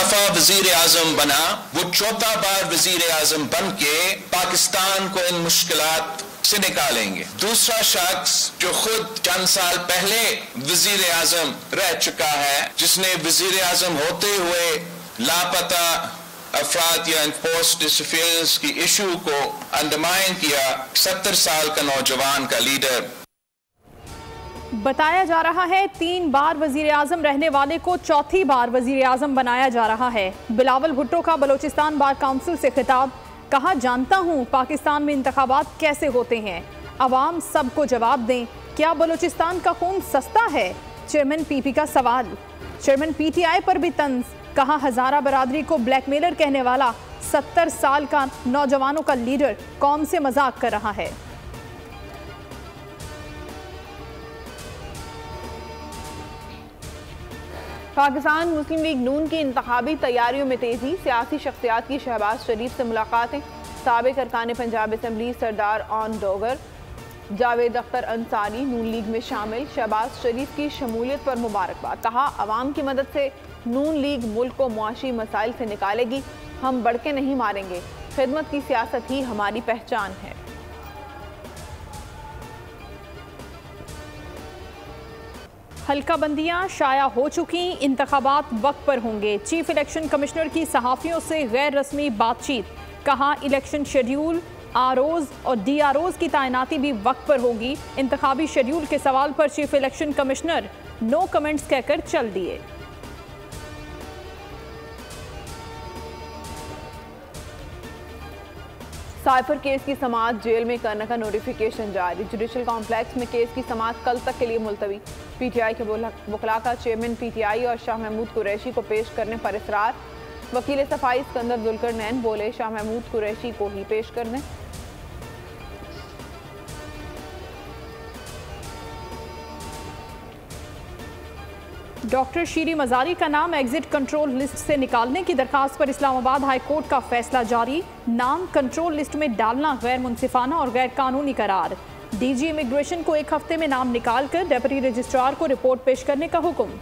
दफा वजीर आजम बना, वो चौथा बार वजीर आजम बन के पाकिस्तान को इन मुश्किलात से निकालेंगे। दूसरा शख्स जो खुद चंद साल पहले वजीर आजम रह चुका है, जिसने वजीर आजम होते हुए लापता अफराद या पोस्ट डिसअपियरेंस की इशू को अंडरमाइन किया, 70 साल का नौजवान का लीडर। बताया जा रहा है 3 बार वजीर आजम रहने वाले को चौथी बार वजीर आजम बनाया जा रहा है। बिलावल भुट्टो का बलोचिस्तान बार काउंसिल से खिताब, कहा जानता हूं पाकिस्तान में इंतखाबात कैसे होते हैं, अवाम सबको जवाब दें, क्या बलोचिस्तान का खून सस्ता है? चेयरमैन पीपी का सवाल। चेयरमैन पीटीआई पर भी तंज, कहा हजारा बरादरी को ब्लैकमेलर कहने वाला 70 साल का नौजवानों का लीडर कौम से मजाक कर रहा है। पाकिस्तान मुस्लिम लीग नून की इंतखाबी तैयारियों में तेजी, सियासी शख्सियात की शहबाज शरीफ से मुलाकातें, साबिक अरकान Punjab assembly Sardar on Dogar, Javed Akhtar Ansari Noon league में शामिल, शहबाज शरीफ की शमूलियत पर मुबारकबाद, कहा अवाम की मदद से नून लीग मुल्क को मुआशी मसाइल से निकालेगी, हम बढ़ के नहीं मारेंगे, खिदमत की सियासत ही हमारी पहचान है। हल्का बंदियां शाया हो चुकी, इंतखाबात वक्त पर होंगे। चीफ इलेक्शन कमिश्नर की सहाफ़ियों से गैर रस्मी बातचीत, कहा इलेक्शन शेड्यूल, आरओज और डीआरओज की तैनाती भी वक्त पर होगी। इंतखाबी शेड्यूल के सवाल पर chief election commissioner no comments कहकर चल दिए। साइफर केस की समाअत जेल में करने का नोटिफिकेशन जारी, जुडिशल कॉम्प्लेक्स में केस की समाअत कल तक के लिए मुलतवी। पीटीआई के वकला का चेयरमैन पीटीआई और शाह महमूद कुरैशी को पेश करने पर इसरार, वकील सफाई सिकंदर जुल्करनैन बोले शाह महमूद कुरैशी को ही पेश कर दें। डॉक्टर शीरी मजारी का नाम एग्जिट कंट्रोल लिस्ट से निकालने की दरखास्त पर इस्लामाबाद हाई कोर्ट का फैसला जारी, नाम कंट्रोल लिस्ट में डालना गैर मुनसिफाना और गैर कानूनी करार। डीजी इमिग्रेशन को 1 हफ्ते में नाम निकालकर डेप्यूटी रजिस्ट्रार को रिपोर्ट पेश करने का हुक्म।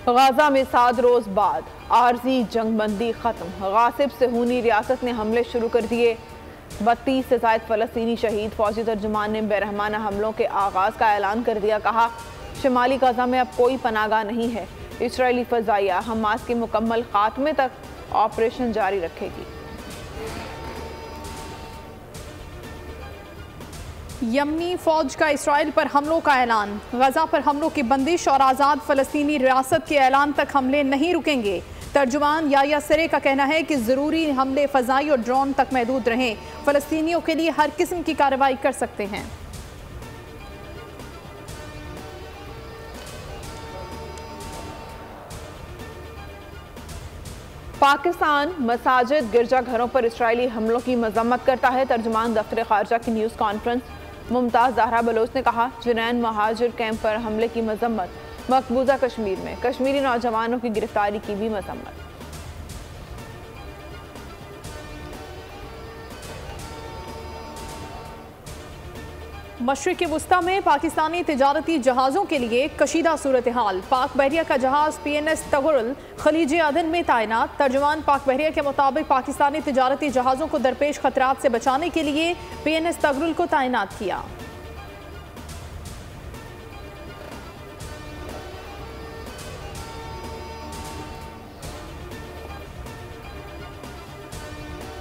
गाजा में 7 रोज बाद आरजी जंगबंदी खत्म, गासिब सेहूनी रियासत ने हमले शुरू कर दिए, 32 से ज़ायद फ़लस्तीनी शहीद। फौजी तर्जुमान ने बेरहमाना हमलों के आगाज़ का ऐलान कर दिया, कहा शुमाली गाजा में अब कोई पनागा नहीं है, इजरायली फ़ज़ाइया हमास के मुकम्मल खात्मे तक ऑपरेशन जारी रखेगी। यमनी फौज का इसराइल पर हमलों का ऐलान, गजा पर हमलों की बंदिश और आज़ाद फ़लस्तीनी रियासत के ऐलान तक हमले नहीं रुकेंगे। तर्जुमान याया सरे का कहना है कि ज़रूरी हमले फ़ज़ाई और ड्रोन तक महदूद रहें, फ़लस्तीनियों के लिए हर किस्म की कार्रवाई कर सकते हैं। पाकिस्तान मसाजिद गिरजाघरों पर इसराइली हमलों की मजम्मत करता है। तर्जुमान दफ्तर खारजा की न्यूज़ कॉन्फ्रेंस मुमताज़ ज़हरा बलोच ने कहा, जुनैन महाजिर कैंप पर हमले की मजम्मत, मकबूजा कश्मीर में कश्मीरी नौजवानों की गिरफ्तारी की भी मजम्मत। मशरिक़ वुस्ता में पाकिस्तानी तिजारती जहाज़ों के लिए कशीदा सूरत हाल, पाक बहरिया का जहाज़ PNS तगरुल खलीज अदन में तैनात। तर्जुमान पाक बहरिया के मुताबिक पाकिस्तानी तिजारती जहाज़ों को दरपेश खतरात से बचाने के लिए PNS तगरुल को तैनात किया।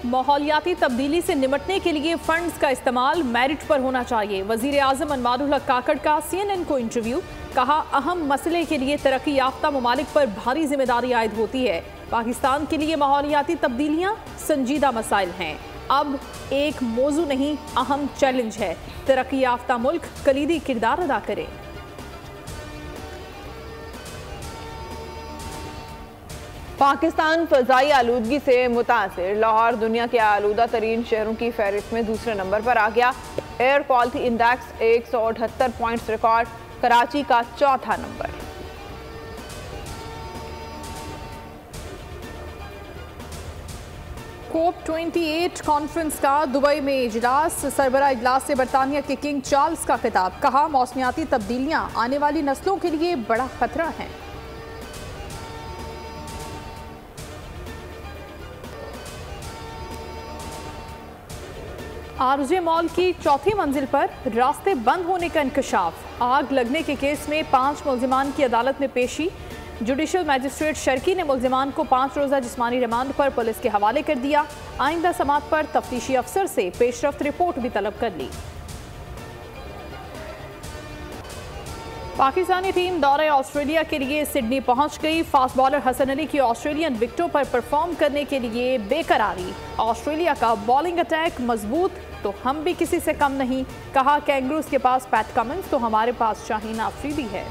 माहौलियाती तब्दीली से निपटने के लिए फंड्स का इस्तेमाल मेरिट पर होना चाहिए। वजीर आज़म अनवारुल हक काकड़ का CNN को इंटरव्यू, कहा अहम मसले के लिए तरक्की याफ्ता ममालिक पर भारी जिम्मेदारी आयद होती है। पाकिस्तान के लिए माहौलियाती तब्दीलियाँ संजीदा मसाइल हैं, अब एक मौजू नहीं अहम चैलेंज है। तरक्की याफ्ता मुल्क कलीदी किरदार अदा करे। पाकिस्तान फ़ज़ाई आलूदगी से मुतासिर, लाहौर दुनिया के आलूदा तरीन शहरों की फहरिस्त में दूसरे नंबर पर आ गया। Air quality index 178 points record, Karachi का चौथा नंबर। COP28 कॉन्फ्रेंस का दुबई में इजलास, सरबराह इजलास से बरतानिया के किंग चार्ल्स का खिताब, कहा मौसमियाती तब्दीलियां आने वाली नस्लों के लिए बड़ा खतरा हैं। आरजे मॉल की चौथी मंजिल पर रास्ते बंद होने का इंकशाफ, आग लगने के केस में 5 मुल्जिमान की अदालत में पेशी। जुडिशल मजिस्ट्रेट शर्की ने मुल्जिमान को 5 रोज़ा जिस्मानी रिमांड पर पुलिस के हवाले कर दिया। आइंदा समात पर तफ्तीशी अफसर से पेशरफ्त रिपोर्ट भी तलब कर ली। पाकिस्तानी टीम दौरे ऑस्ट्रेलिया के लिए सिडनी पहुंच गई। फास्ट बॉलर हसन अली की ऑस्ट्रेलियन विकेटों पर परफॉर्म करने के लिए बेकरारी। ऑस्ट्रेलिया का बॉलिंग अटैक मजबूत तो हम भी किसी से कम नहीं, कहा कैंगरूज के पास पैट कमिंस तो हमारे पास शाहीन आफरीदी है।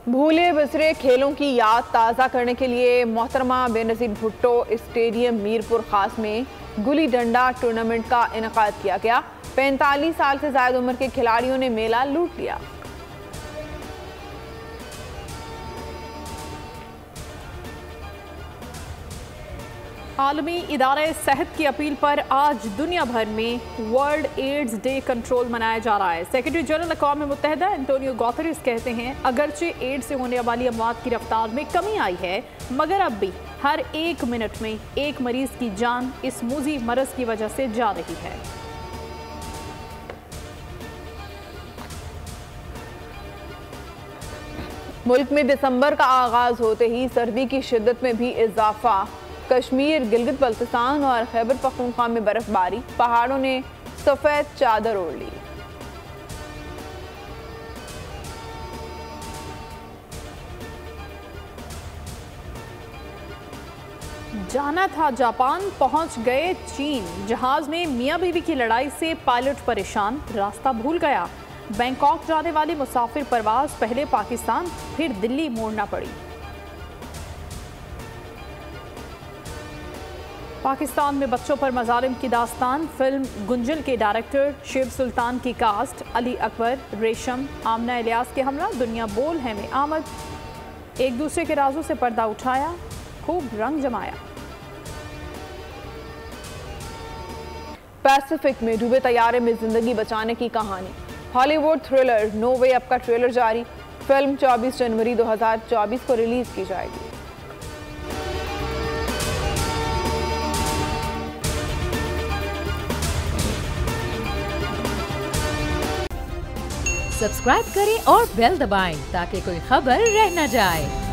भूले बिसरे खेलों की याद ताज़ा करने के लिए मोहतरमा बेनज़ीर भुट्टो स्टेडियम मीरपुर खास में गुली डंडा टूर्नामेंट का इनेकाद किया गया। 45 साल से ज़्यादा उम्र के खिलाड़ियों ने मेला लूट लिया। आलमी इदारे सेहत की अपील पर आज दुनिया भर में वर्ल्ड एड्स डे कंट्रोल मनाया जा रहा है। सेक्रेटरी जनरल अक़वाम मुत्तहिदा एंटोनियो गुतेरेस कहते हैं, अगरचे एड्स से होने वाली अमवात की रफ्तार में कमी आई है, मगर अब भी हर 1 मिनट में एक मरीज की जान इस मूजी मरज की वजह से जा रही है। मुल्क में दिसंबर का आगाज होते ही सर्दी की शिद्दत में भी इजाफा। कश्मीर, गिलगित बल्तिस्तान और खैबर पख्तूनख्वा में बर्फबारी, पहाड़ों ने सफेद चादर ओढ़ ली। जाना था जापान, पहुंच गए चीन। जहाज में मियां बीवी की लड़ाई से पायलट परेशान, रास्ता भूल गया। बैंकॉक जाने वाली मुसाफिर परवाज पहले पाकिस्तान फिर दिल्ली मोड़ना पड़ी। पाकिस्तान में बच्चों पर मजालिम की दास्तान, फिल्म गुंजल के डायरेक्टर शिव सुल्तान की कास्ट, अली अकबर, रेशम, आमना इलियास के हमला दुनिया बोल है में आमद, एक दूसरे के राजों से पर्दा उठाया, खूब रंग जमाया। पैसिफिक में डूबे तैयारे में जिंदगी बचाने की कहानी। Hollywood thriller no way up का ट्रेलर जारी। फिल्म 24 जनवरी 2024 को रिलीज की जाएगी। सब्सक्राइब करें और बेल दबाएं ताकि कोई खबर रह न जाए।